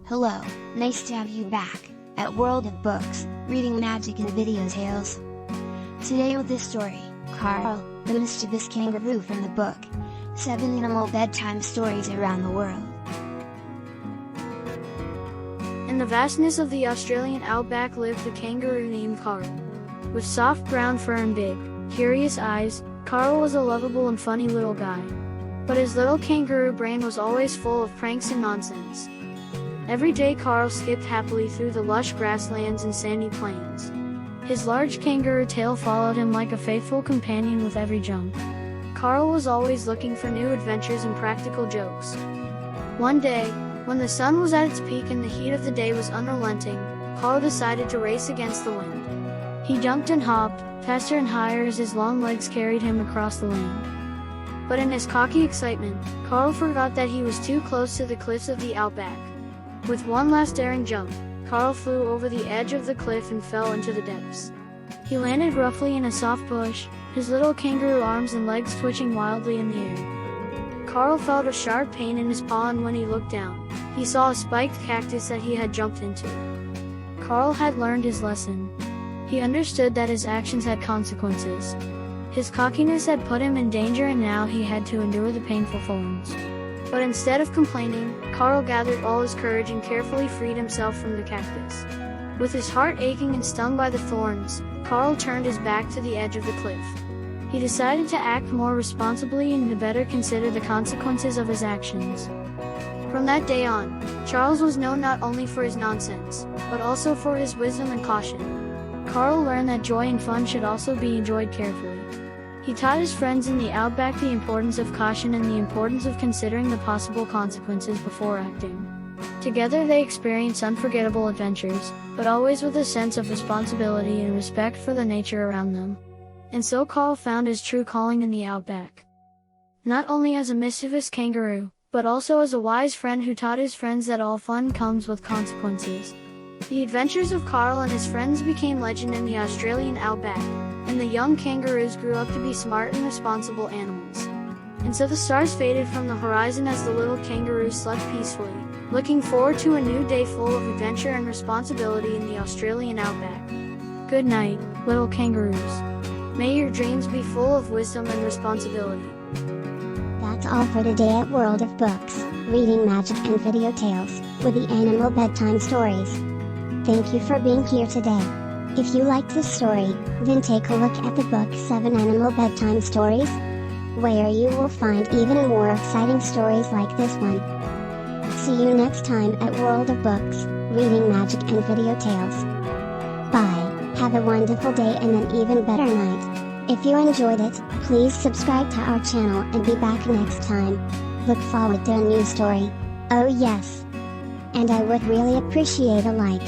Hello, nice to have you back, at World of Books, reading magic and video tales. Today with this story, Karl, the mischievous kangaroo from the book, 7 Animal Bedtime Stories Around the World. In the vastness of the Australian outback lived a kangaroo named Karl. With soft brown fur and big, curious eyes, Karl was a lovable and funny little guy. But his little kangaroo brain was always full of pranks and nonsense. Every day Karl skipped happily through the lush grasslands and sandy plains. His large kangaroo tail followed him like a faithful companion with every jump. Karl was always looking for new adventures and practical jokes. One day, when the sun was at its peak and the heat of the day was unrelenting, Karl decided to race against the wind. He jumped and hopped, faster and higher as his long legs carried him across the land. But in his cocky excitement, Karl forgot that he was too close to the cliffs of the outback. With one last daring jump, Karl flew over the edge of the cliff and fell into the depths. He landed roughly in a soft bush, his little kangaroo arms and legs twitching wildly in the air. Karl felt a sharp pain in his paw, and when he looked down, he saw a spiked cactus that he had jumped into. Karl had learned his lesson. He understood that his actions had consequences. His cockiness had put him in danger, and now he had to endure the painful thorns. But instead of complaining, Karl gathered all his courage and carefully freed himself from the cactus. With his heart aching and stung by the thorns, Karl turned his back to the edge of the cliff. He decided to act more responsibly and to better consider the consequences of his actions. From that day on, Charles was known not only for his nonsense, but also for his wisdom and caution. Karl learned that joy and fun should also be enjoyed carefully. He taught his friends in the outback the importance of caution and the importance of considering the possible consequences before acting. Together they experienced unforgettable adventures, but always with a sense of responsibility and respect for the nature around them. And so Karl found his true calling in the outback. Not only as a mischievous kangaroo, but also as a wise friend who taught his friends that all fun comes with consequences. The adventures of Karl and his friends became legend in the Australian outback, and the young kangaroos grew up to be smart and responsible animals. And so the stars faded from the horizon as the little kangaroos slept peacefully, looking forward to a new day full of adventure and responsibility in the Australian outback. Good night, little kangaroos. May your dreams be full of wisdom and responsibility. That's all for today at World of Books, reading magic and video tales, with the animal bedtime stories. Thank you for being here today. If you liked this story, then take a look at the book 7 Animal Bedtime Stories, where you will find even more exciting stories like this one. See you next time at World of Books, reading magic and video tales. Bye, have a wonderful day and an even better night. If you enjoyed it, please subscribe to our channel and be back next time. Look forward to a new story. Oh yes! And I would really appreciate a like.